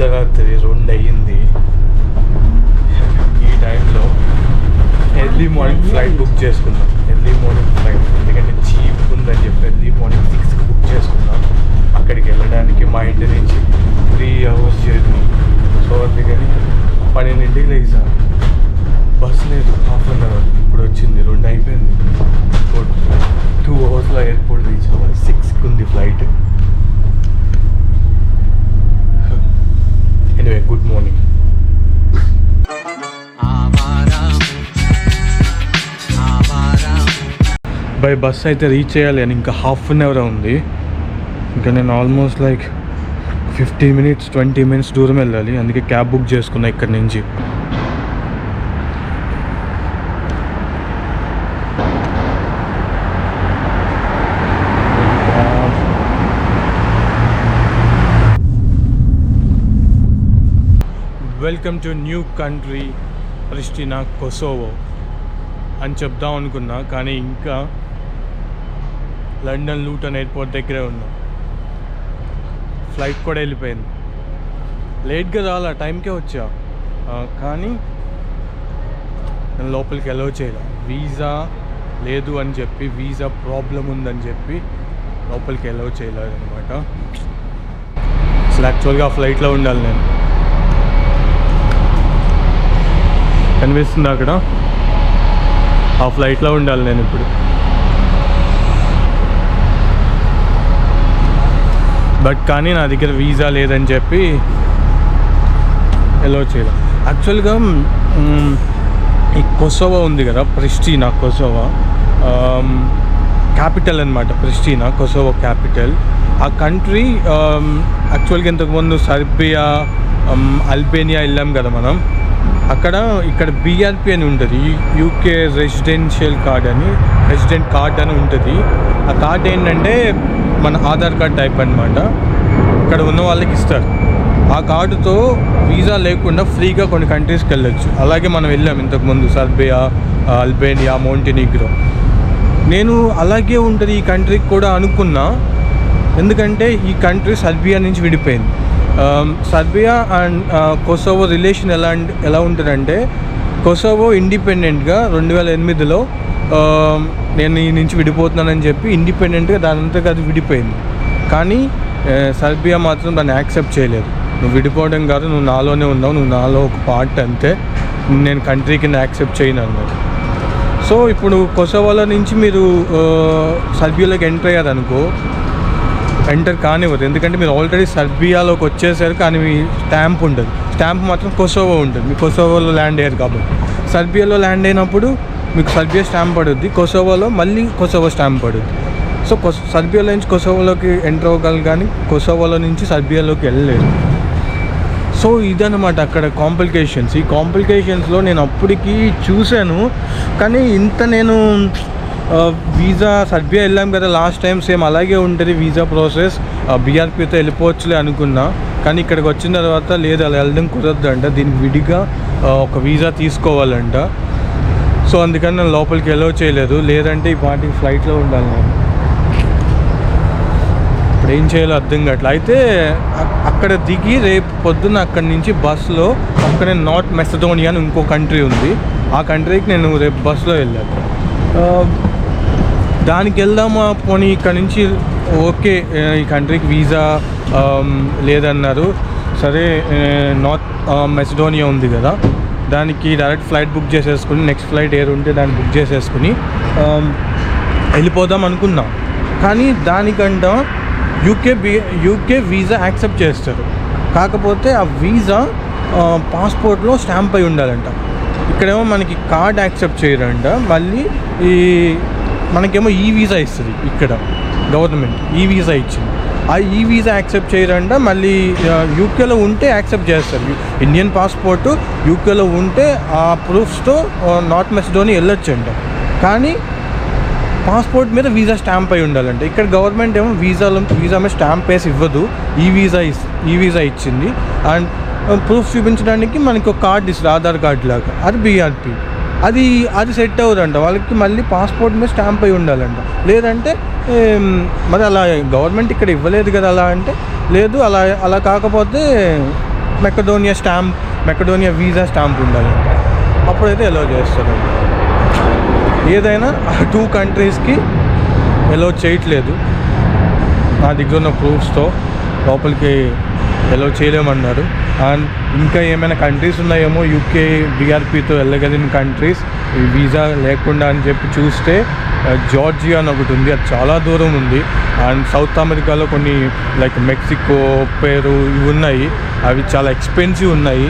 అర్ధరాత్రి 2 అయ్యింది. ఈ టైంలో ఎర్లీ మార్నింగ్ ఫ్లైట్ బుక్ చేసుకున్నాం. ఎర్లీ మార్నింగ్ ఫ్లైట్ ఎందుకంటే చీప్ ఉందని చెప్పి ఎర్లీ మార్నింగ్ 6కి బుక్ చేసుకున్నాం. అక్కడికి వెళ్ళడానికి మా ఇంటి నుంచి 3 hours జర్నీ. సో అందుకని 12ంటికి లేచా. బస్ లేదు, హాఫ్ అన్ అవర్. ఇప్పుడు వచ్చింది, 2 అయిపోయింది. 2 hours ఎయిర్పోర్ట్ రీచ్ అవ్వాలి. 6కి ఉంది flight. Anyway, good morning. By bus అయితే రీచ్ అయ్యాలి అని ఇంకా హాఫ్ అన్ అవర్ ఉంది. ఇంకా నేను ఆల్మోస్ట్ 15 minutes 20 minutes దూరం వెళ్ళాలి. అందుకే క్యాబ్ బుక్ చేసుకున్నా ఇక్కడ నుంచి. Welcome to new country ప్రిస్టినా, Kosovo అని చెప్దాం అనుకున్నా, కానీ ఇంకా లండన్ లూటన్ ఎయిర్పోర్ట్ దగ్గరే ఉన్నా. ఫ్లైట్ కూడా వెళ్ళిపోయింది. లేట్గా రాలా, టైంకే వచ్చా. కానీ నేను లోపలికి అలౌ చేయాలి. వీసా లేదు అని చెప్పి, వీసా ప్రాబ్లం ఉందని చెప్పి లోపలికి అలౌ చేయలేదు అనమాట. అసలు యాక్చువల్గా ఆ ఫ్లైట్లో ఉండాలి నేను. కనిపిస్తుంది అక్కడ, ఆ ఫ్లైట్లో ఉండాలి నేను ఇప్పుడు. బట్ కానీ నా దగ్గర వీసా లేదని చెప్పి అలౌ చేయలేదు. యాక్చువల్గా ఈ కొసోవో ఉంది కదా, ప్రిస్టినా కొసోవో క్యాపిటల్ అనమాట. ప్రిస్టినా కొసోవో క్యాపిటల్. ఆ కంట్రీ యాక్చువల్గా ఇంతకుముందు సర్బియా, అల్బేనియా వెళ్ళాం కదా మనం. ఇక్కడ BRP అని ఉంటుంది, UK రెసిడెన్షియల్ కార్డ్ అని, రెసిడెంట్ కార్డ్ అని ఉంటుంది. ఆ కార్డ్ ఏంటంటే మన ఆధార్ కార్డ్ టైప్ అనమాట. ఇక్కడ ఉన్న వాళ్ళకి ఇస్తారు. ఆ కార్డుతో వీసా లేకుండా ఫ్రీగా కొన్ని కంట్రీస్కి వెళ్ళొచ్చు. అలాగే మనం వెళ్ళాం ఇంతకుముందు సర్బియా, అల్బేనియా, మోంటినీగ్రో. నేను అలాగే ఉంటుంది ఈ కంట్రీకి కూడా అనుకున్నా, ఎందుకంటే ఈ కంట్రీ సర్బియా నుంచి విడిపోయింది. సర్బియా అండ్ కొసోవో రిలేషన్ ఎలా ఉంటుందంటే, కొసోవో ఇండిపెండెంట్గా 2008లో నేను ఈ నుంచి విడిపోతున్నానని చెప్పి ఇండిపెండెంట్గా దానంతగా అది విడిపోయింది. కానీ సర్బియా మాత్రం దాన్ని యాక్సెప్ట్ చేయలేదు. నువ్వు విడిపోవడం కాదు, నువ్వు నాలోనే ఉన్నావు, నువ్వు నాలో ఒక పార్ట్ అంతే, నేను కంట్రీ కింద యాక్సెప్ట్ చేయను అన్నారు. సో ఇప్పుడు కొసోవోలో నుంచి మీరు సర్బియాలోకి ఎంటర్ అయ్యారనుకో, ఎంటర్ కానివ్వదు. ఎందుకంటే మీరు ఆల్రెడీ సర్బియాలోకి వచ్చేసారు, కానీ మీ స్టాంప్ ఉండదు. స్టాంప్ మాత్రం కొసోవో ఉంటుంది. మీ కొసోవోలో ల్యాండ్ అయ్యారు కాబట్టి. సర్బియాలో ల్యాండ్ అయినప్పుడు మీకు సర్బియా స్టాంప్ పడుద్ది, కొసోవోలో మళ్ళీ కొసోవో స్టాంప్ పడుద్ది. సో సర్బియాలో నుంచి కొసోవోలోకి ఎంటర్ అవ్వగలరు, కానీ కొసోవోలో నుంచి సర్బియాలోకి వెళ్ళలేదు. సో ఇదన్నమాట అక్కడ కాంప్లికేషన్స్. ఈ కాంప్లికేషన్స్లో నేను అప్పటికి చూశాను, కానీ ఇంత నేను వీసా సర్బియా వెళ్ళాం కదా లాస్ట్ టైం, సేమ్ అలాగే ఉంటుంది వీసా ప్రాసెస్. BRPతో వెళ్ళిపోవచ్చులే అనుకున్నా, కానీ ఇక్కడికి వచ్చిన తర్వాత లేదు, అలా వెళ్ళడం కుదరదు అంట. దీనికి విడిగా ఒక వీసా తీసుకోవాలంట. సో అందుకని నేను లోపలికి అలౌ చేయలేదు. లేదంటే ఈ పార్టీకి ఫ్లైట్లో ఉండాలి నేను. ఇప్పుడు ఏం చేయాలో అర్థం కావట్లేదు. అయితే అక్కడ దిగి రేపు పొద్దున్న అక్కడి నుంచి బస్సులో పక్కనే నార్త్ మెసడోనియా అని ఇంకో కంట్రీ ఉంది, ఆ కంట్రీకి నేను రేపు బస్సులో వెళ్ళాను. దానికి వెళ్దామా పోనీ, ఇక్కడ నుంచి ఓకే ఈ కంట్రీకి వీసా లేదన్నారు. సరే నార్త్ మెసడోనియా ఉంది కదా, దానికి డైరెక్ట్ ఫ్లైట్ బుక్ చేసేసుకుని, నెక్స్ట్ ఫ్లైట్ ఏది ఉంటే దాన్ని బుక్ వెళ్ళిపోదాం అనుకున్నాం. కానీ దానికంట యూకే వీసా యాక్సెప్ట్ చేస్తారు. కాకపోతే ఆ వీసా పాస్పోర్ట్లో స్టాంప్ అయి ఉండాలంట. ఇక్కడేమో మనకి కార్డ్ యాక్సెప్ట్ చేయరంట. మళ్ళీ మనకేమో ఈ వీసా ఇస్తుంది. ఇక్కడ గవర్నమెంట్ ఈ వీసా ఇచ్చింది, ఆ ఈ వీసా యాక్సెప్ట్ చేయరంట. మళ్ళీ యూకేలో ఉంటే యాక్సెప్ట్ చేస్తారు. ఇండియన్ పాస్పోర్టు యూకేలో ఉంటే ఆ ప్రూఫ్స్తో నార్త్ మెసడోనియా వెళ్ళొచ్చంట. కానీ పాస్పోర్ట్ మీద వీసా స్టాంప్ అయి ఉండాలంటే. ఇక్కడ గవర్నమెంట్ ఏమో వీసా మీద స్టాంప్ వేసి ఇవ్వదు, ఈ వీసా ఇచ్చింది. అండ్ ప్రూఫ్ చూపించడానికి మనకి ఒక కార్డు ఇస్తుంది, ఆధార్ కార్డు లాగా, అది BRP. అది సెట్ అవ్వదంట వాళ్ళకి. మళ్ళీ పాస్పోర్ట్ మీద స్టాంప్ అయి ఉండాలంట. లేదంటే మరి అలా గవర్నమెంట్ ఇక్కడ ఇవ్వలేదు కదా అలా అంటే, లేదు అలా కాకపోతే మెకడోనియా వీసా స్టాంప్ ఉండాలి, అప్పుడైతే అలౌ చేస్తారు. ఏదైనా 2 కంట్రీస్కి అలౌ చేయట్లేదు. నా దగ్గర ఉన్న ప్రూఫ్స్తో లోపలికి అలౌ చేయలేమన్నారు. అండ్ ఇంకా ఏమైనా కంట్రీస్ ఉన్నాయేమో యూకే బీఆర్పీతో వెళ్ళగలిగిన కంట్రీస్ ఈ వీసా లేకుండా అని చెప్పి చూస్తే జార్జియా అని ఒకటి ఉంది, అది చాలా దూరం ఉంది. అండ్ సౌత్ అమెరికాలో కొన్ని లైక్ మెక్సికో, పెరు ఇవి ఉన్నాయి, అవి చాలా ఎక్స్పెన్సివ్ ఉన్నాయి.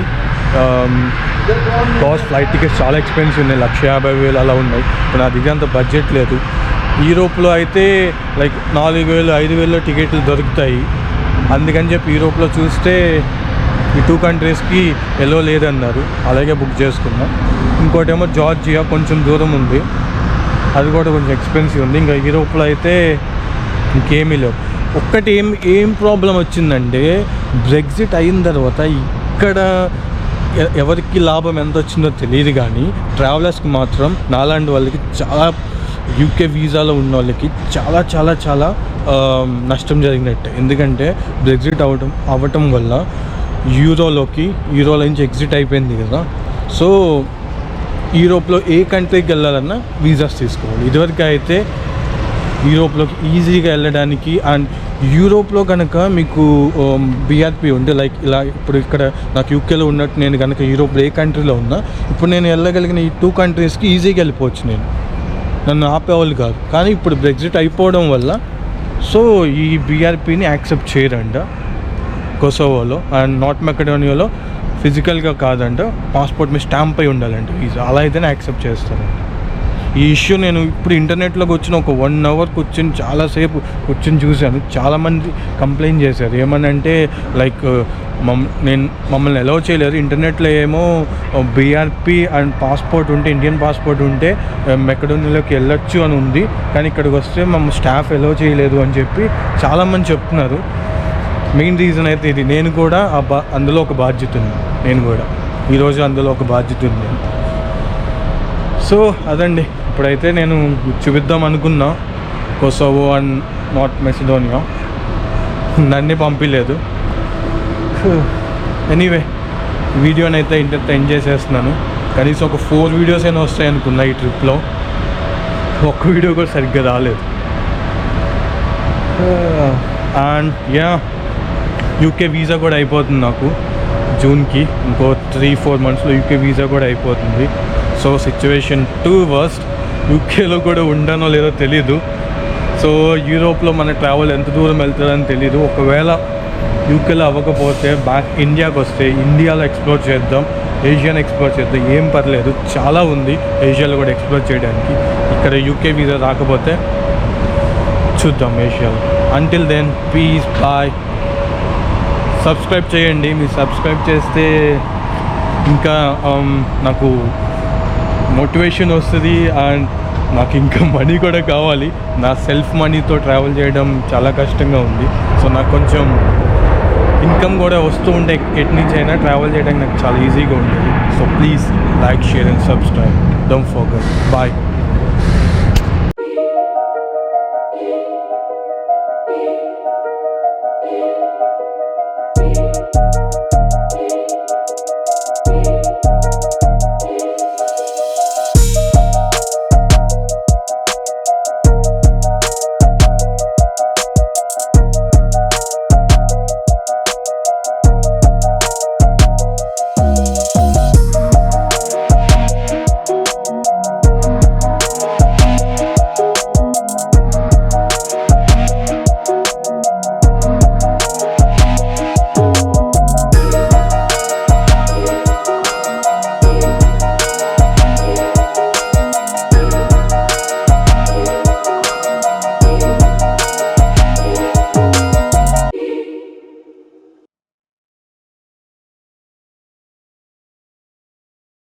ఫ్లైట్ టికెట్స్ చాలా ఎక్స్పెన్సివ్ ఉన్నాయి, 150,000 అలా ఉన్నాయి. ఇప్పుడు నా దగ్గర అంత బడ్జెట్ లేదు. యూరోప్లో అయితే లైక్ 4,000, 5,000 టికెట్లు దొరుకుతాయి. అందుకని చెప్పి యూరోప్లో చూస్తే ఈ 2 కంట్రీస్కి ఎలో లేదన్నారు, అలాగే బుక్ చేసుకున్నాం. ఇంకోటేమో జార్జియా కొంచెం దూరం ఉంది, అది కూడా కొంచెం ఎక్స్పెన్సివ్ ఉంది. ఇంకా యూరోప్లో అయితే ఇంకేమీ లేవు. ఒక్కటి ఏం ప్రాబ్లం వచ్చిందంటే బ్రెగ్జిట్ అయిన తర్వాత ఇక్కడ ఎవరికి లాభం ఎంత వచ్చిందో తెలియదు, కానీ ట్రావెలర్స్కి మాత్రం నాలాంటి వాళ్ళకి చాలా, యూకే వీసాలో ఉన్న వాళ్ళకి చాలా చాలా చాలా నష్టం జరిగినట్టే. ఎందుకంటే బ్రెగ్జిట్ అవ్వటం వల్ల యూరోలో నుంచి ఎగ్జిట్ అయిపోయింది కదా. సో యూరోప్లో ఏ కంట్రీకి వెళ్ళాలన్నా వీసాస్ తీసుకోవాలి. ఇదివరకు అయితే యూరోప్లోకి ఈజీగా వెళ్ళడానికి, అండ్ యూరోప్లో కనుక మీకు బీఆర్పీ ఉంటే లైక్ ఇలా ఇప్పుడు ఇక్కడ నాకు యూకేలో ఉన్నట్టు నేను కనుక యూరోప్లో ఏ కంట్రీలో ఉన్నా ఇప్పుడు నేను వెళ్ళగలిగిన ఈ 2 కంట్రీస్కి ఈజీగా వెళ్ళిపోవచ్చు, నన్ను ఆపేవాళ్ళు కాదు. కానీ ఇప్పుడు బ్రెగ్జిట్ అయిపోవడం వల్ల సో ఈ బీఆర్పీని యాక్సెప్ట్ చేయరంట కొసోవోలో. అండ్ నార్త్ మెకడోనియాలో ఫిజికల్గా కాదంట, పాస్పోర్ట్ మీద స్టాంప్ అయి ఉండాలంట వీసా, అలా అయితేనే యాక్సెప్ట్ చేస్తారంట. ఈ ఇష్యూ నేను ఇప్పుడు ఇంటర్నెట్లోకి వచ్చిన ఒక 1 అవర్ కూర్చొని చాలాసేపు కూర్చొని చూశాను. చాలామంది కంప్లైంట్ చేశారు, ఏమనంటే లైక్ మమ్మల్ని అలౌ చేయలేరు. ఇంటర్నెట్లో ఏమో బీఆర్పీ అండ్ పాస్పోర్ట్ ఉంటే, ఇండియన్ పాస్పోర్ట్ ఉంటే మెకడోనియాలోకి వెళ్ళొచ్చు అని ఉంది, కానీ ఇక్కడికి వస్తే మమ్మల్ని స్టాఫ్ అలౌ చేయలేదు అని చెప్పి చాలామంది చెప్తున్నారు. మెయిన్ రీజన్ అయితే ఇది. నేను కూడా అందులో ఒక బాధ్యత ఉంది, ఈరోజు అందులో ఒక బాధ్యత ఉంది. సో అదండి, ఇప్పుడైతే నేను చూపిద్దాం అనుకున్నా కొసోవో అండ్ నార్త్ మెసిడోనియా, నన్ను పంపించలేదు. ఎనీవే వీడియోని అయితే ఇంత ఎంజాయ్ చేస్తున్నాను. కనీసం ఒక 4 వీడియోస్ అయినా వస్తాయి అనుకున్నా ఈ ట్రిప్లో, ఒక్క వీడియో కూడా సరిగ్గా రాలేదు. అండ్ యూకే వీసా కూడా అయిపోతుంది నాకు జూన్కి, ఇంకో 3-4 మంత్స్లో యూకే వీసా కూడా అయిపోతుంది. So situation two worst. యూకేలో కూడా ఉండనో లేదో తెలీదు. సో యూరోప్లో మన ట్రావెల్ ఎంత దూరం వెళ్తుందని తెలీదు. ఒకవేళ యూకేలో అవ్వకపోతే బ్యాక్ ఇండియాకి వస్తే ఇండియాలో ఎక్స్ప్లోర్ చేద్దాం, ఏషియాని ఎక్స్ప్లోర్ చేద్దాం, ఏం పర్లేదు, చాలా ఉంది ఏషియాలో కూడా ఎక్స్ప్లోర్ చేయడానికి. ఇక్కడ యూకే వీసా రాకపోతే చూద్దాం ఏషియాలో. Until then please bye. Subscribe చేయండి, మీరు సబ్స్క్రైబ్ చేస్తే ఇంకా నాకు మోటివేషన్ వస్తుంది, అండ్ నాకు ఇంకా మనీ కూడా కావాలి. నా సెల్ఫ్ మనీతో ట్రావెల్ చేయడం చాలా కష్టంగా ఉంది. సో నాకు కొంచెం ఇన్కమ్ కూడా వస్తూ ఉంటే ఎటు నుంచి అయినా ట్రావెల్ చేయడానికి నాకు చాలా ఈజీగా ఉంటుంది. So please like, share and subscribe. Don't forget. Bye.